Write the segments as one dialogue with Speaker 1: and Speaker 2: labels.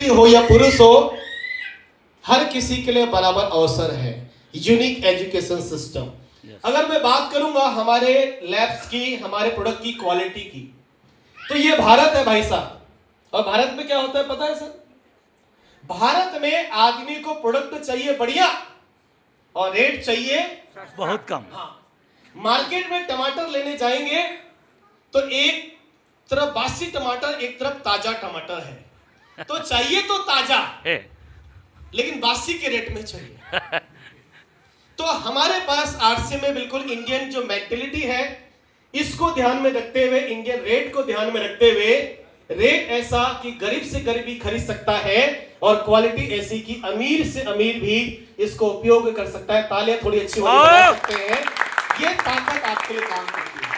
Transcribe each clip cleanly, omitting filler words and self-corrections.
Speaker 1: हो या पुरुष हो, हर किसी के लिए बराबर अवसर है। Unique education system. अगर मैं बात करूंगा हमारे लैब्स की, हमारे प्रोडक्ट की क्वालिटी की, तो ये भारत है भाई साहब। और भारत में क्या होता है पता है सर? भारत में आदमी को प्रोडक्ट चाहिए बढ़िया और रेट चाहिए
Speaker 2: बहुत कम।
Speaker 1: हाँ, मार्केट में टमाटर लेने जाएंगे तो एक तरफ बासी टमाटर, एक तरफ ताजा टमाटर है, तो चाहिए तो ताजा
Speaker 2: है।
Speaker 1: लेकिन बासी के रेट में चाहिए। तो हमारे पास आरसी में बिल्कुल इंडियन जो मेंटेलिटी है, इसको ध्यान में रखते हुए, इंडियन रेट को ध्यान में रखते हुए, रेट ऐसा कि गरीब से गरीब भी खरीद सकता है और क्वालिटी ऐसी कि अमीर से अमीर भी इसको उपयोग कर सकता है। तालियां थोड़ी अच्छी बजा सकते हैं। ये ताकत आपके लिए काम करती है।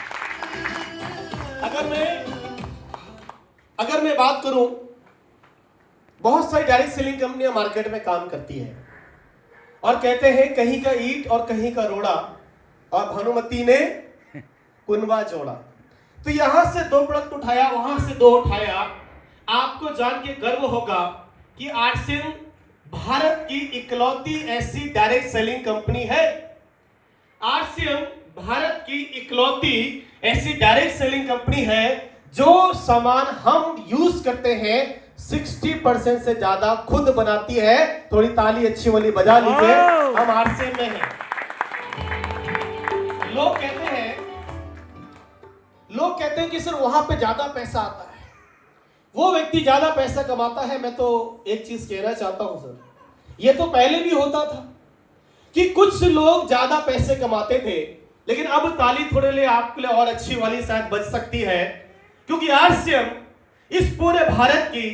Speaker 1: अगर मैं बात करूं, बहुत सारी डायरेक्ट सेलिंग कंपनियां मार्केट में काम करती हैं और कहते हैं कहीं का ईंट और कहीं का रोड़ा और भानुमति ने कुनबा जोड़ा। तो यहां से 2 प्रोडक्ट उठाया, वहां से 2 उठाया। आपको जान के गर्व होगा कि आरसीएम भारत की इकलौती ऐसी डायरेक्ट सेलिंग कंपनी है। आरसीएम भारत की इकलौती ऐसी डायरेक्ट सेलिंग कंपनी है जो सामान हम यूज करते हैं 60% से ज्यादा खुद बनाती है। थोड़ी ताली अच्छी वाली बजा लीजिए, हम आरसीएम में हैं। लोग कहते हैं कि सर वहां पे ज्यादा पैसा आता है, वो व्यक्ति ज्यादा पैसा कमाता है। मैं तो एक चीज कहना चाहता हूं सर, ये तो पहले भी होता था कि कुछ लोग ज्यादा पैसे कमाते थे, लेकिन अब ताली थोड़े लिए आपके लिए और अच्छी वाली शायद बज सकती है, क्योंकि आरसीएम इस पूरे भारत की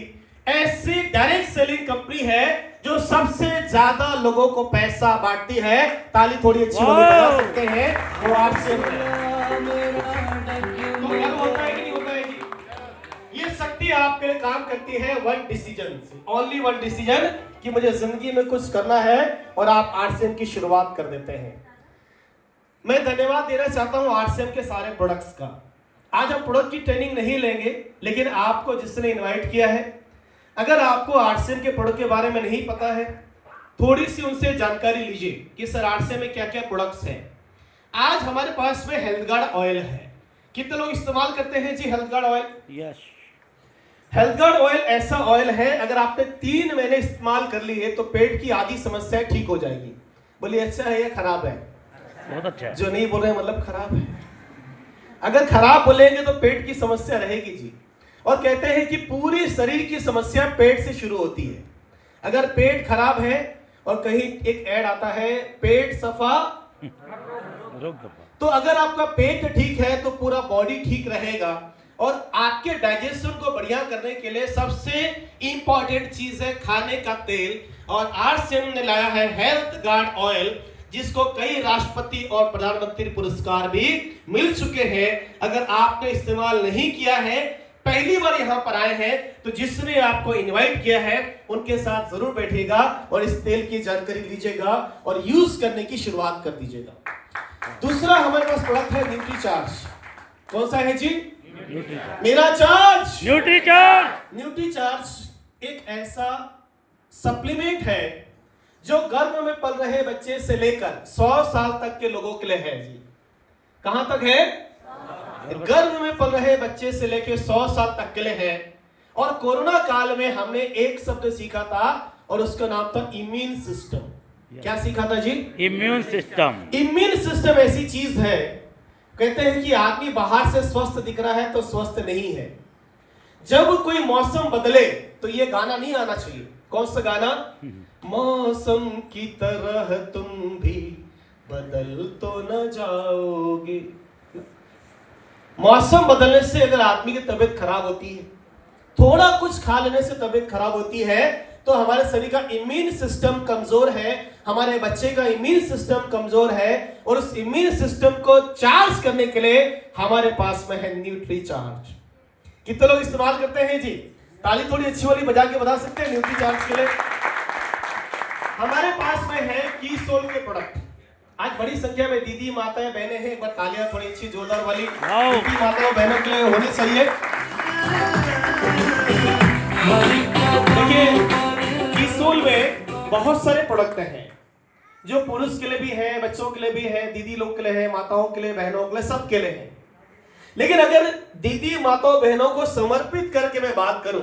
Speaker 1: ऐसी डायरेक्ट सेलिंग कंपनी है जो सबसे ज्यादा लोगों को पैसा बांटती है। ताली थोड़ी अच्छी वाली बजा सकते हैं, वो आरसीएम है। तो गर्व होता है कि नहीं होता है जी? ये शक्ति आपके लिए काम करती है वन डिसीजन से, ओनली वन डिसीजन कि मुझे जिंदगी में कुछ करना है और आप आरसीएम की शुरुआत कर देते हैं। मैं धन्यवाद देना चाहता हूं आरसीएम के सारे प्रोडक्ट्स का। आज हम प्रोडक्ट की ट्रेनिंग नहीं लेंगे, लेकिन आपको जिसने इनवाइट किया है, अगर आपको आरसीएम के प्रोडक्ट के बारे में नहीं पता है, थोड़ी सी उनसे जानकारी लीजिए कि सर आरसीएम में क्या क्या प्रोडक्ट्स हैं। आज हमारे पास में हेल्थ गार्ड ऑयल है। कितने लोग इस्तेमाल करते हैं जी Health Guard oil?
Speaker 2: Yes.
Speaker 1: Health Guard oil ऐसा ऑयल है, अगर आपने 3 महीने इस्तेमाल कर लिए तो पेट की आधी समस्याएं ठीक हो जाएगी। बोलिए अच्छा है या खराब है?
Speaker 2: बहुत अच्छा है।
Speaker 1: जो नहीं बोल रहे मतलब खराब है। अगर खराब बोलेंगे तो पेट की समस्या रहेगी जी। और कहते हैं कि पूरी शरीर की समस्या पेट से शुरू होती है। अगर पेट खराब है, और कहीं एक ऐड आता है पेट सफा
Speaker 2: रोग दफा,
Speaker 1: तो अगर आपका पेट ठीक है तो पूरा बॉडी ठीक रहेगा। और आपके डाइजेशन को बढ़िया करने के लिए सबसे इंपॉर्टेंट चीज है खाने का तेल। और आरसीएम ने लाया है हेल्थ गार्ड ऑयल, जिसको कई राष्ट्रपति और प्रधानमंत्री पुरस्कार भी मिल चुके हैं। अगर आपने इस्तेमाल नहीं किया है, पहली बार यहां पर आए हैं, तो जिसने आपको इनवाइट किया है उनके साथ जरूर बैठिएगा और इस तेल की जानकारी लीजिएगा और यूज करने की शुरुआत कर दीजिएगा। दूसरा हमारे पास प्रोडक्ट है न्यूट्री चार्ज। कौन सा है जी? मेरा चार्ज। न्यूट्री चार्ज एक ऐसा सप्लीमेंट है जो गर्भ में पल रहे बच्चे से लेकर 100 साल तक के लोगों के लिए है जी। कहां तक है? गर्भ में पल रहे बच्चे से लेकर 100 साल तक के लिए है। और कोरोना काल में हमने एक शब्द सीखा था और उसका नाम था इम्यून सिस्टम। क्या सीखा था जी?
Speaker 2: Immune system.
Speaker 1: इम्यून सिस्टम ऐसी चीज है, कहते हैं कि आदमी बाहर से स्वस्थ दिख रहा है तो स्वस्थ नहीं है। जब कोई मौसम बदले तो ये गाना नहीं आना चाहिए। कौन सा गाना? मौसम की तरह तुम भी बदल तो न जाओगे। मौसम बदलने से अगर आदमी की तबीयत खराब होती है, थोड़ा कुछ खा लेने से तबीयत खराब होती है, तो हमारे शरीर का इम्यून सिस्टम कमजोर है, हमारे बच्चे का इम्यून सिस्टम कमजोर है। और उस इम्यून सिस्टम को चार्ज करने के लिए हमारे पास में है न्यूट्री चार्ज। कितने लोग इस्तेमाल करते हैं जी? ताली थोड़ी अच्छी वाली बजा के बता सकते हैं न्यूट्री चार्ज के लिए। हमारे पास में है कीसोल के प्रोडक्ट। आज बड़ी संख्या में दीदी माताएं बहनें हैं, एक बार तालियां थोड़ी अच्छी जोरदार वाली दीदी माताओं बहनों के लिए होनी चाहिए। देखिए बहुत सारे प्रोडक्ट हैं जो पुरुष के लिए भी है, बच्चों के लिए भी है, दीदी लोग के लिए है, माताओं के लिए, बहनों के लिए, सबके लिए है। लेकिन अगर दीदी माताओं बहनों को समर्पित करके मैं बात करूं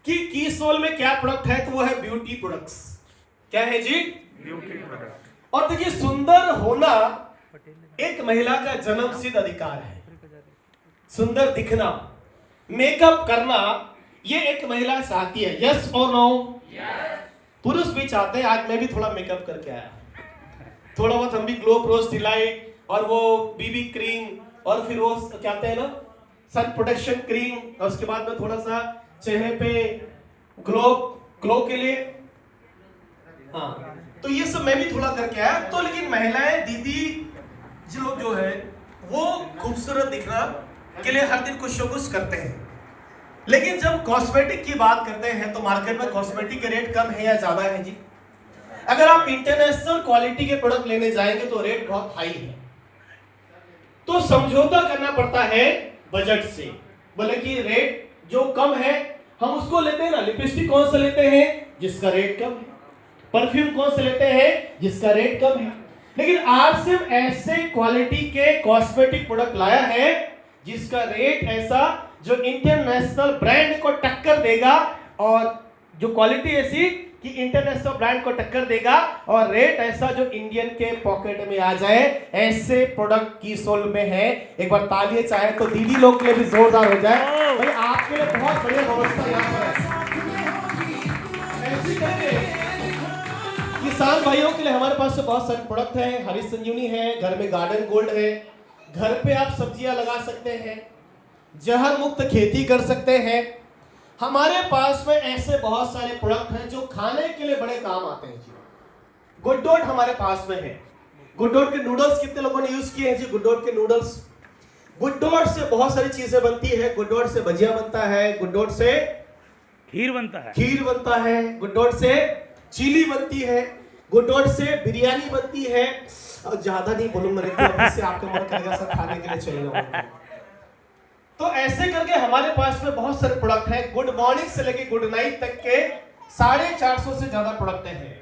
Speaker 1: कि कीसोल में क्या प्रोडक्ट है, तो वो है ब्यूटी प्रोडक्ट्स। क्या है जी? Beauty product. और देखिए, सुंदर होना एक महिला का जन्मसिद्ध अधिकार है। सुंदर दिखना, मेकअप करना, ये एक महिला चाहती है। यस और नो? पुरुष भी चाहते हैं। आज मैं भी थोड़ा मेकअप करके आया, थोड़ा बहुत हम भी ग्लो प्रोज डिलाइट और वो बीबी क्रीम और फिर वो क्या कहते हैं ना, सन प्रोटेक्शन क्रीम, और उसके बाद में थोड़ा सा चेहरे पे ग्लो के लिए, हाँ, तो ये सब मैं भी थोड़ा करके आया। तो लेकिन महिलाएं, दीदी जो लोग जो है वो खूबसूरत दिखना के लिए हर दिन कुछ न कुछ करते हैं। लेकिन जब कॉस्मेटिक की बात करते हैं तो मार्केट में कॉस्मेटिक के रेट कम है या ज्यादा है जी? अगर आप इंटरनेशनल क्वालिटी के प्रोडक्ट लेने जाएंगे तो रेट बहुत हाई है, तो समझौता करना पड़ता है बजट से। बोले कि रेट जो कम है हम उसको लेते हैं ना। लिपस्टिक कौन सा लेते हैं? जिसका रेट कम है। परफ्यूम कौन से लेते हैं? जिसका रेट कम है। लेकिन आज सिर्फ ऐसे क्वालिटी के कॉस्मेटिक प्रोडक्ट लाया है जिसका रेट ऐसा जो इंटरनेशनल ब्रांड को टक्कर देगा, और जो क्वालिटी ऐसी कि इंटरनेशनल ब्रांड को टक्कर देगा, और रेट ऐसा जो इंडियन के पॉकेट में आ जाए। ऐसे प्रोडक्ट कीसोल में है। एक बार तालियां चाहे तो दीदी लोग के लिए भी जोरदार हो जाए। भाई आपके लिए बहुत बढ़िया व्यवस्था यहाँ पर है। ऐसी करके किसान भाइयों के लिए हमारे पास बहुत सारे प्रोडक्ट हैं। हरी संजीवनी है, घर में गार्डन गोल्ड है, घर पे आप सब्जियां लगा सकते हैं, जहर मुक्त खेती कर सकते हैं। हमारे पास में ऐसे बहुत सारे प्रोडक्ट हैं जो खाने के लिए बड़े काम आते हैं जी। गुडडॉट हमारे पास में है। गुडडॉट के नूडल्स कितने लोगों ने यूज किए हैं जी? गुडडॉट के नूडल्स, गुडडॉट से बहुत सारी चीजें बनती है। गुडडॉट से भजिया बनता है, गुडडॉट से खीर बनता है, गुडडॉट से चिली बनती है, गुडडॉट से बिरयानी बनती है। और ज्यादा नहीं बोलूंगा, इससे आपका मन करेगा सब खाने के लिए चलेगा। तो ऐसे करके हमारे पास में बहुत सारे प्रोडक्ट हैं। गुड मॉर्निंग से लेके गुड नाइट तक के 450 से ज्यादा प्रोडक्ट हैं,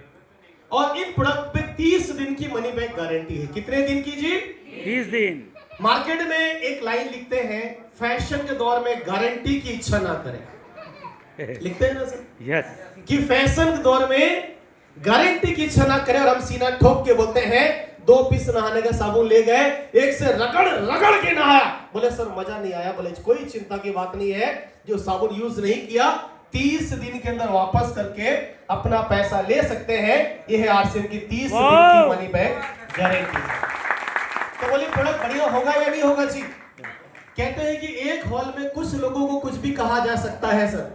Speaker 1: और इन प्रोडक्ट पे 30 दिन की मनी बैक गारंटी है। कितने दिन की जी?
Speaker 2: 30 दिन।
Speaker 1: मार्केट में एक लाइन लिखते हैं, फैशन के दौर में गारंटी की इच्छा ना करें। लिखते हैं ना सर?
Speaker 2: यस।
Speaker 1: कि फैशन के दौर में गारंटी की इच्छा ना करें, और हम सीना ठोक के बोलते हैं 2 पीस नहाने का साबुन ले गए, एक से रगड़ के नहाया, बोले सर मजा नहीं आया। बोले कोई चिंता की बात नहीं है, जो साबुन यूज नहीं किया 30 दिन के अंदर वापस करके अपना पैसा ले सकते हैं। यह है आरसीएम की 30 दिन की मनी बैक गारंटी। तो बोले प्रोडक्ट बढ़िया होगा या नहीं होगा जी? कहते हैं कि एक हॉल में कुछ लोगों को कुछ भी कहा जा सकता है सर,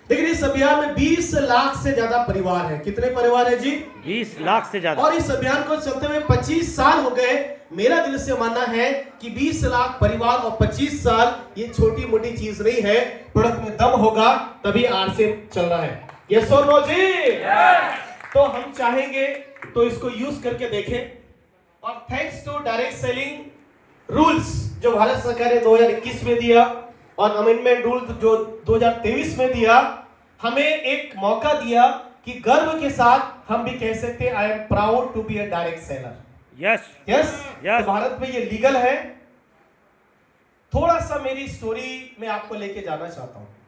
Speaker 1: लेकिन इस अभियान में 20 लाख से ज्यादा परिवार है। कितने परिवार है जी? 20
Speaker 2: लाख से ज्यादा।
Speaker 1: और इस अभियान को चलते हुए 25 साल हो गए। मेरा दिल से मानना है कि 20 लाख परिवार और 25 साल ये छोटी मोटी चीज नहीं है। प्रोडक्ट में दम होगा तभी आरसीएम चल रहा है। यस और नो जी? तो हम चाहेंगे तो इसको यूज करके देखें। और thanks to direct selling rules जो भारत सरकार ने 2021 में दिया, और अमेंडमेंट रूल जो 2023 में दिया, हमें एक मौका दिया कि गर्व के साथ हम भी कह सकते हैं, I am proud to be a direct seller.
Speaker 2: Yes
Speaker 1: yes. तो भारत में ये लीगल है। थोड़ा सा मेरी स्टोरी में आपको लेके जाना चाहता हूं।